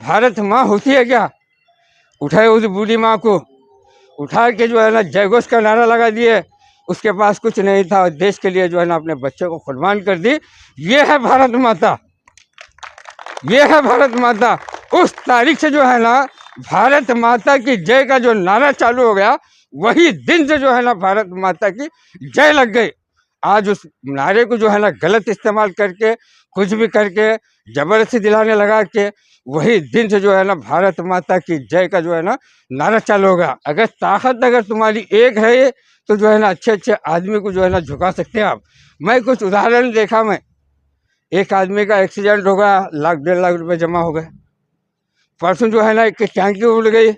भारत माँ होती है क्या? उठाए उस बूढ़ी माँ को, उठा के जो है ना जय घोष का नारा लगा दिए। उसके पास कुछ नहीं था और देश के लिए जो है ना अपने बच्चे को कुर्बान कर दी। ये है भारत माता, ये है भारत माता। उस तारीख से जो है ना भारत माता की जय का जो नारा चालू हो गया, वही दिन से जो है ना भारत माता की जय लग गई। आज उस नारे को जो है ना गलत इस्तेमाल करके, कुछ भी करके, जबरदस्ती दिलाने लगा के, वही दिन से जो है ना भारत माता की जय का जो है ना नारा चालू होगा। अगर ताकत अगर तुम्हारी एक है तो जो है ना अच्छे अच्छे आदमी को जो है ना झुका सकते हैं आप। मैं कुछ उदाहरण देखा, मैं एक आदमी का एक्सीडेंट हो गया, 1,00,000-1.5 लाख रुपए जमा हो गए। परसों जो है ना एक टैंकी उड़ गई,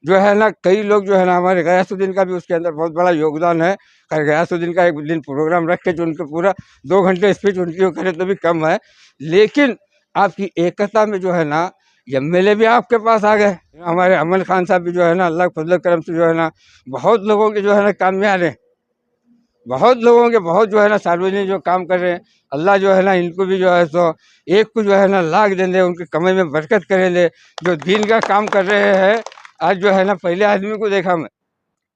जो है ना कई लोग जो है ना, हमारे गयासुद्दीन का भी उसके अंदर बहुत बड़ा योगदान है। खैर गयासुद्दीन का एक दिन प्रोग्राम रख के जो उनके पूरा 2 घंटे स्पीच उनकी करे तो भी कम है। लेकिन आपकी एकता में जो है ना एमएलए भी आपके पास आ गए। हमारे अमन खान साहब भी जो है ना अल्लाह के फजल करम से जो है ना बहुत लोगों के जो है ना काम में आ रहे हैं, बहुत लोगों के बहुत जो है ना सार्वजनिक जो काम कर रहे हैं। अल्लाह जो है ना इनको भी जो है सो एक को जो है ना लाख दे दे, उनके कमाई में बरकत करे दे, जो दीन का काम कर रहे हैं। आज जो है ना पहले आदमी को देखा मैं,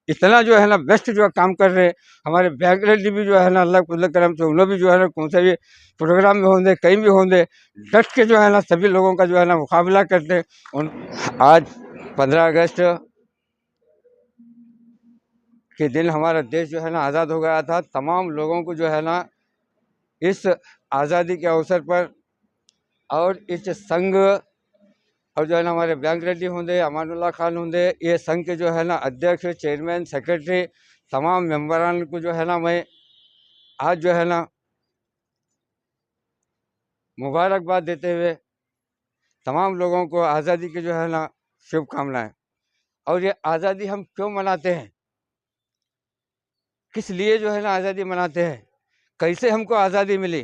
इतना जो है ना बेस्ट जो काम कर रहे हैं। हमारे बैंक रेड्डी भी जो है ना अल्लाह के करम से उन्होंने भी जो है ना कौन से भी प्रोग्राम में होंगे, कहीं भी होंगे, डट के जो है ना सभी लोगों का जो है ना मुकाबला करते हैं। आज 15 अगस्त के दिन हमारा देश जो है ना आज़ाद हो गया था। तमाम लोगों को जो है ना इस आज़ादी के अवसर पर और इस संघ और जो है ना हमारे बैंक रेड्डी होंगे, अमानुल्लाह खान होंगे, ये संघ के जो है ना अध्यक्ष, चेयरमैन, सेक्रेटरी, तमाम मेम्बरान को जो है ना मैं आज जो है ना मुबारकबाद देते हुए तमाम लोगों को आज़ादी की जो है ना शुभकामनाएं। और ये आज़ादी हम क्यों मनाते हैं, किस लिए जो है ना आज़ादी मनाते हैं, कैसे हमको आज़ादी मिली,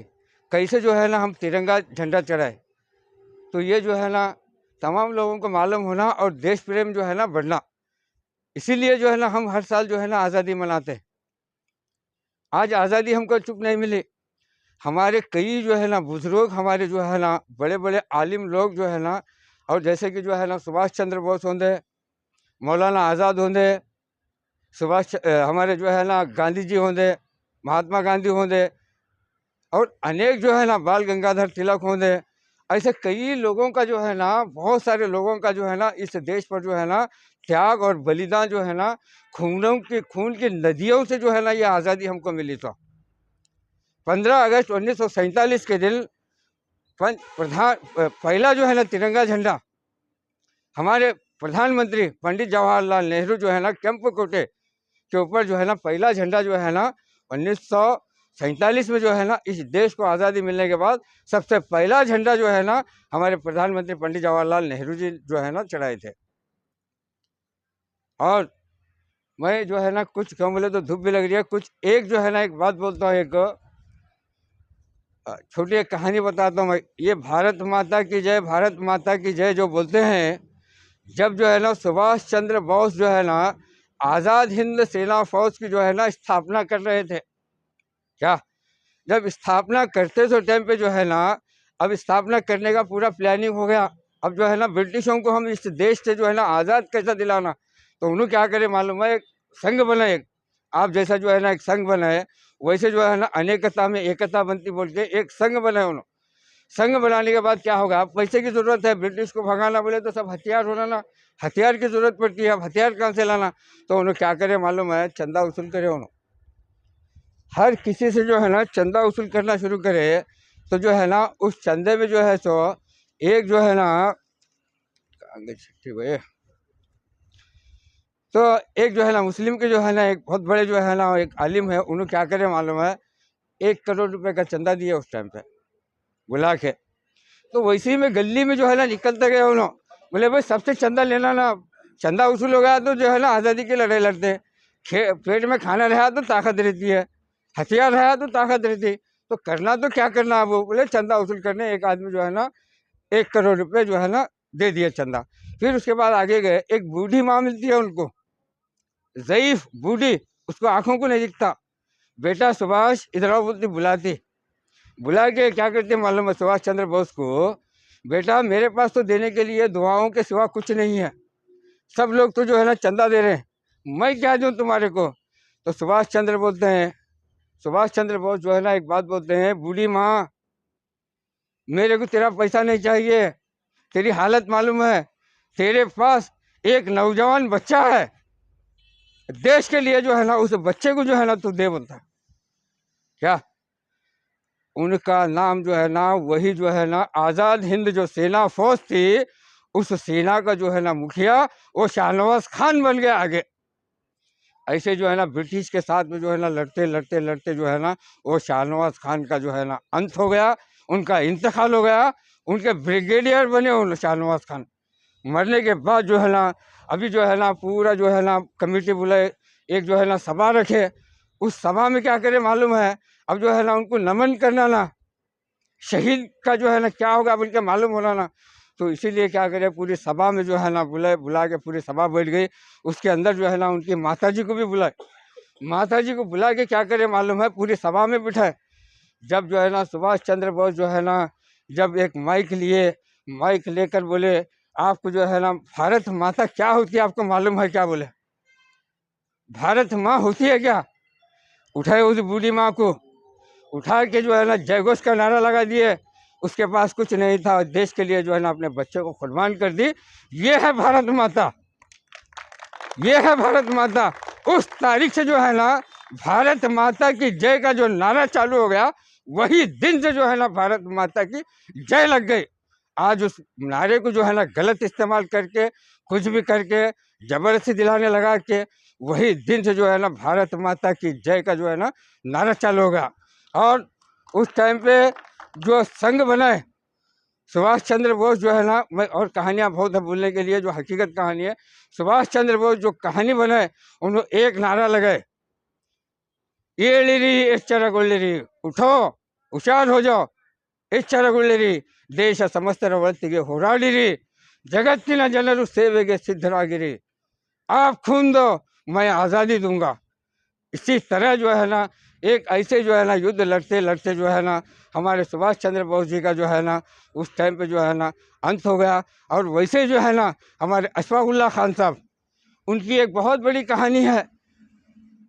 कैसे जो है ना हम तिरंगा झंडा चढ़ाए, तो ये जो है ना तमाम लोगों को मालूम होना और देश प्रेम जो है ना बढ़ना। इसीलिए जो है ना हम हर साल जो है ना आज़ादी मनाते हैं। आज आज़ादी हमको चुप नहीं मिली। हमारे कई जो है ना बुजुर्ग, हमारे जो है ना बड़े बड़े आलिम लोग जो है ना, और जैसे कि जो है ना सुभाष चंद्र बोस होंगे, मौलाना आज़ाद होंगे, हमारे जो है ना गांधी जी होंगे, महात्मा गांधी होंगे, और अनेक जो है ना बाल गंगाधर तिलक होंगे। ऐसे कई लोगों का जो है ना, बहुत सारे लोगों का जो है ना इस देश पर जो है ना त्याग और बलिदान जो है ना, खून की नदियों से जो है ना ये आज़ादी हमको मिली। तो 15 अगस्त 1947 के दिन पहला जो है ना तिरंगा झंडा हमारे प्रधानमंत्री पंडित जवाहरलाल नेहरू जो है ना केम्पकोटे के ऊपर जो है ना पहला झंडा जो है ना 1947 में जो है ना इस देश को आज़ादी मिलने के बाद सबसे पहला झंडा जो है ना हमारे प्रधानमंत्री पंडित जवाहरलाल नेहरू जी जो है ना चढ़ाए थे। और मैं जो है ना कुछ कम बोले तो धूप भी लग रही है, कुछ एक जो है ना एक बात बोलता हूँ, एक छोटी एक कहानी बताता हूँ मैं। ये भारत माता की जय, भारत माता की जय जो बोलते हैं, जब जो है ना सुभाष चंद्र बोस जो है ना आज़ाद हिंद सेना फौज की जो है ना स्थापना कर रहे थे, क्या जब स्थापना करते थे टाइम पे जो है ना, अब स्थापना करने का पूरा प्लानिंग हो गया। अब जो है ना ब्रिटिशों को हम इस देश से जो है ना आज़ाद कैसा दिलाना, तो उन्होंने क्या करे मालूम है, एक संघ बनाए। आप जैसा जो है ना एक संघ बनाए, वैसे जो है ना अनेकता में एकता बनती बोल के एक संघ बनाए उन्होंने। संघ बनाने के बाद क्या होगा, अब पैसे की ज़रूरत है, ब्रिटिश को भगाना बोले तो सब हथियार होना ना, हथियार की ज़रूरत पड़ती है। अब हथियार कहाँ से लाना, तो उन्होंने क्या करे मालूम है, चंदा वसूल करे उन्होंने। हर किसी से जो है ना चंदा वसूल करना शुरू करे, तो जो है ना उस चंदे में जो है सो एक जो है ना भाई, तो एक जो है ना मुस्लिम के जो है ना एक बहुत बड़े जो है ना एक आलिम है, उन्होंने क्या करे मालूम है, 1 करोड़ रुपए का चंदा दिया उस टाइम पे बुला के। तो वैसे ही में गली में जो है ना निकलते गए उन्होंने, बोले भाई सबसे चंदा लेना ना, चंदा वसूल हो गया तो जो है ना आज़ादी की लड़ाई लड़ते हैं। पेट में खाना रहा तो ताकत रहती है, हथियार रहा तो ताकत रहती, तो करना तो क्या करना है, वो बोले चंदा वसूल करने। एक आदमी जो है ना 1 करोड़ रुपए जो है ना दे दिए चंदा। फिर उसके बाद आगे गए, एक बूढ़ी माँ मिलती है उनको, ज़ईफ बूढ़ी, उसको आंखों को नहीं दिखता। बेटा सुभाष इधर आओ बोलती, बुलाती, बुला के क्या करते मालूम है सुभाष चंद्र बोस को, बेटा मेरे पास तो देने के लिए दुआओं के सिवा कुछ नहीं है। सब लोग तो जो है ना चंदा दे रहे हैं, मैं क्या दूं तुम्हारे को। तो सुभाष चंद्र बोलते हैं, सुभाष चंद्र बोस जो है ना एक बात बोलते हैं, बूढ़ी माँ मेरे को तेरा पैसा नहीं चाहिए, तेरी हालत मालूम है, तेरे पास एक नौजवान बच्चा है, देश के लिए जो है ना उस बच्चे को जो है ना तू दे बोलता है। क्या उनका नाम जो है ना वही जो है ना आज़ाद हिंद जो सेना फौज थी, उस सेना का जो है ना मुखिया वो शाहनवाज खान बन गया आगे। ऐसे जो है ना ब्रिटिश के साथ में जो है ना लड़ते लड़ते लड़ते जो है ना वो शाहनवाज खान का जो है ना अंत हो गया, उनका इंतकाल हो गया। उनके ब्रिगेडियर बने उन शाहनवाज खान। मरने के बाद जो है ना अभी जो है ना पूरा जो है ना कमेटी बुलाए, एक जो है ना सभा रखे। उस सभा में क्या करे मालूम है, अब जो है ना उनको नमन करना ना, शहीद का जो है ना क्या होगा बोल के मालूम होना ना। तो इसीलिए क्या करे पूरी सभा में जो है ना बुला के पूरी सभा बैठ गई। उसके अंदर जो है ना उनकी माताजी को भी बुलाए। माताजी को बुला के क्या करे मालूम है, पूरी सभा में बिठाए। जब जो है ना सुभाष चंद्र बोस जो है ना जब एक माइक लिए, माइक लेकर बोले आपको जो है ना भारत माता क्या होती है आपको मालूम है क्या? बोले भारत माँ होती है क्या? उठाए उस बूढ़ी माँ को, उठा के जो है ना जय घोष का नारा लगा दिए। उसके पास कुछ नहीं था, देश के लिए जो है ना अपने बच्चे को कुर्बान कर दी। ये है भारत माता, ये है भारत माता। उस तारीख से जो है ना भारत माता की जय का जो नारा चालू हो गया, वही दिन से जो है ना भारत माता की जय लग गई। आज उस नारे को जो है ना गलत इस्तेमाल करके, कुछ भी करके, जबरदस्ती दिलाने लगा के, वही दिन से जो है ना भारत माता की जय का जो है ना नारा चालू हो गया। और उस टाइम पे जो संघ बनाए सुभाष चंद्र बोस जो है ना, मैं और कहानियाँ बहुत है बोलने के लिए, जो हकीकत कहानी है। सुभाष चंद्र बोस जो कहानी बनाए, उन्होंने एक नारा लगाए, ಏಳಿರಿ ಎಚ್ಚರಗೊಳ್ಳಿರಿ, उठो ಹುಷಾರ್ हो जाओ, ಎಚ್ಚರಗೊಳ್ಳಿರಿ, ದೇಶ ಸಮಸ್ತರ ಒಳಿತಿಗೆ ಹೋರಾಡಿರಿ, ಜಗತ್ತಿನ ಜನರು ಸೇವೆಗೆ ಸಿದ್ಧರಾಗಿರಿ, आप खून दो मैं आज़ादी दूंगा। इसी तरह जो है ना एक ऐसे जो है ना युद्ध लड़ते लड़ते जो है ना हमारे सुभाष चंद्र बोस जी का जो है ना उस टाइम पे जो है ना अंत हो गया। और वैसे जो है ना हमारे अशफाकुल्ला खान साहब, उनकी एक बहुत बड़ी कहानी है।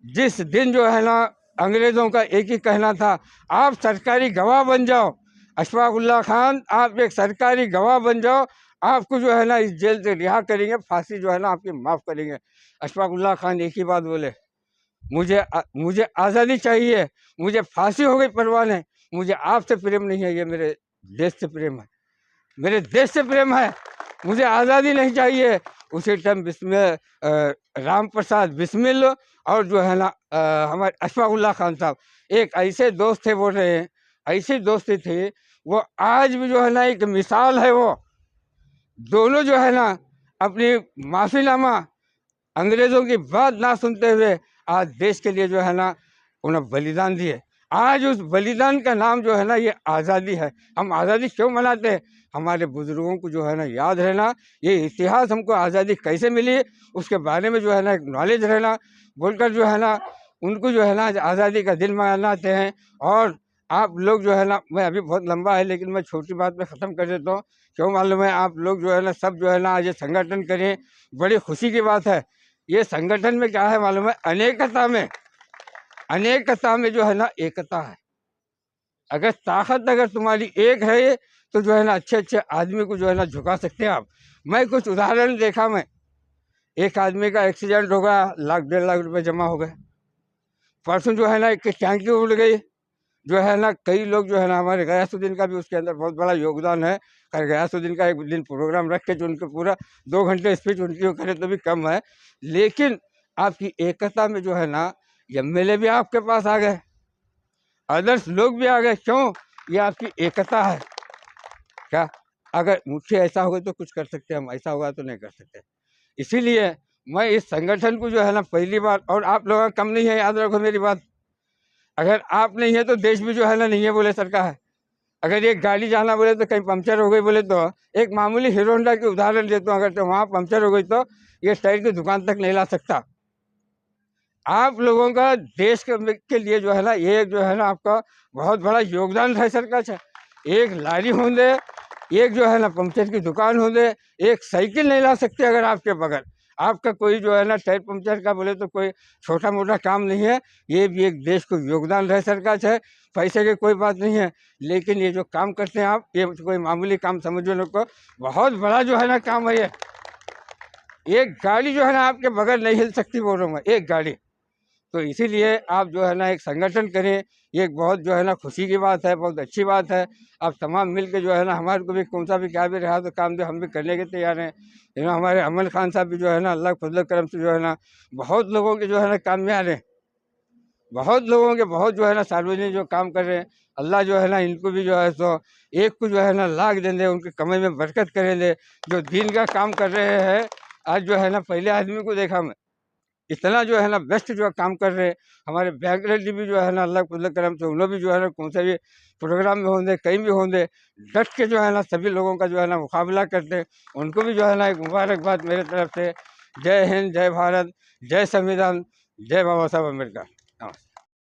जिस दिन जो है ना अंग्रेज़ों का एक ही कहना था, आप सरकारी गवाह बन जाओ। अशफाकुल्ला खान आप एक सरकारी गवाह बन जाओ, आपको जो है ना इस जेल से रिहा करेंगे, फांसी जो है ना आपकी माफ़ करेंगे। अशफाकुल्ला खान एक ही बात बोले, मुझे आज़ादी चाहिए, मुझे फांसी हो गई परवाह नहीं, मुझे आपसे प्रेम नहीं है, ये मेरे देश से प्रेम है, मेरे देश से प्रेम है, मुझे आज़ादी नहीं चाहिए। उसी टाइम बिस्मिल राम प्रसाद बिस्मिल और जो है ना हमारे अशफाकुल्ला खान साहब एक ऐसे दोस्त थे, बोल रहे हैं ऐसी दोस्ती थी, वो आज भी जो है ना एक मिसाल है। वो दोनों जो है ना अपनी माफ़ीनामा अंग्रेज़ों की बात ना सुनते हुए आज देश के लिए जो है ना उन्हें बलिदान दिए। आज उस बलिदान का नाम जो है ना ये आज़ादी है। हम आज़ादी क्यों मनाते हैं? हमारे बुज़ुर्गों को जो है ना याद रहना, ये इतिहास हमको आज़ादी कैसे मिली उसके बारे में जो है ना एक नॉलेज रहना, बोलकर जो है ना उनको जो है ना आज़ादी का दिन मनाते हैं। और आप लोग जो है ना, मैं अभी बहुत लंबा है लेकिन मैं छोटी बात में ख़त्म कर देता हूँ। क्यों मालूम है, आप लोग जो है ना सब जो है ना आज ये संगठन करें, बड़ी खुशी की बात है। ये संगठन में क्या है मालूम है, अनेकता में जो है ना एकता है। अगर ताकत अगर तुम्हारी एक है तो जो है ना अच्छे अच्छे आदमी को जो है ना झुका सकते हैं आप। मैं कुछ उदाहरण देखा, मैं एक आदमी का एक्सीडेंट हो गया, 1,00,000-1.5 लाख रुपए जमा हो गए। परसों जो है ना एक टैंकी उड़ गई, जो है ना कई लोग जो है ना, हमारे गयासुद्दीन का भी उसके अंदर बहुत बड़ा योगदान है। खैर गयासुद्दीन का एक दिन प्रोग्राम रख के जो उनके पूरा 2 घंटे स्पीच उनकी करे तो भी कम है। लेकिन आपकी एकता में जो है ना एमएलए भी आपके पास आ गए, अदर्स लोग भी आ गए। क्यों? ये आपकी एकता है। क्या अगर मुझसे ऐसा होगा तो कुछ कर सकते हैं हम, ऐसा होगा तो नहीं कर सकते। इसीलिए मैं इस संगठन को जो है ना पहली बार, और आप लोगों का कम नहीं है, याद रखो मेरी बात, अगर आप नहीं है तो देश भी जो है ना नहीं है बोले सरकार है। अगर एक गाड़ी जाना बोले तो कहीं पंक्चर हो गई बोले तो, एक मामूली हीरो होंडा की उदाहरण देता हूँ, अगर तो वहाँ पंक्चर हो गई तो ये टायर की दुकान तक नहीं ला सकता। आप लोगों का देश के लिए जो है ना ये जो है ना आपका बहुत बड़ा योगदान है सरकार से। एक लारी होंदे एक जो है ना पंक्चर की दुकान हो दे, एक साइकिल नहीं ला सकते अगर आपके बगैर। आपका कोई जो है ना टायर पंक्चर का बोले तो कोई छोटा मोटा काम नहीं है, ये भी एक देश को योगदान रह सरकार है। पैसे की कोई बात नहीं है, लेकिन ये जो काम करते हैं आप, ये कोई मामूली काम समझो लोग को, बहुत बड़ा जो है ना काम है ये। एक गाड़ी जो है ना आपके बगैर नहीं हिल सकती बोल रहा हूँ मैं, एक गाड़ी। तो इसीलिए आप जो है ना एक संगठन करें, ये एक बहुत जो है ना खुशी की बात है, बहुत अच्छी बात है। आप तमाम मिल के जो है ना हमारे को भी कौन सा भी क्या भी रहा तो काम जो हम भी करने के तैयार हैं। हमारे अमन खान साहब भी जो है ना अल्लाह फजल करम से जो है ना बहुत लोगों के जो है ना काम में आ रहे हैं, बहुत लोगों के बहुत जो है ना सार्वजनिक जो काम कर रहे हैं। अल्लाह जो है ना इनको भी जो है सो एक को जो है ना लाख दे दे, उनके कमाई में बरकत करे दे, जो दिन का काम कर रहे हैं। आज जो है ना पहले आदमी को देखा मैं, इतना जो है ना बेस्ट जो काम कर रहे हैं। हमारे बैंक रेड्डी भी जो है ना अल्लाह फजल करम से उन्होंने भी जो है ना कौन से भी प्रोग्राम में होंगे, कहीं भी होंगे, डट के जो है ना सभी लोगों का जो है ना मुकाबला करते हैं। उनको भी जो है ना एक मुबारकबाद मेरे तरफ से। जय हिंद, जय भारत, जय संविधान, जय बाबा साहब अम्बेडकर।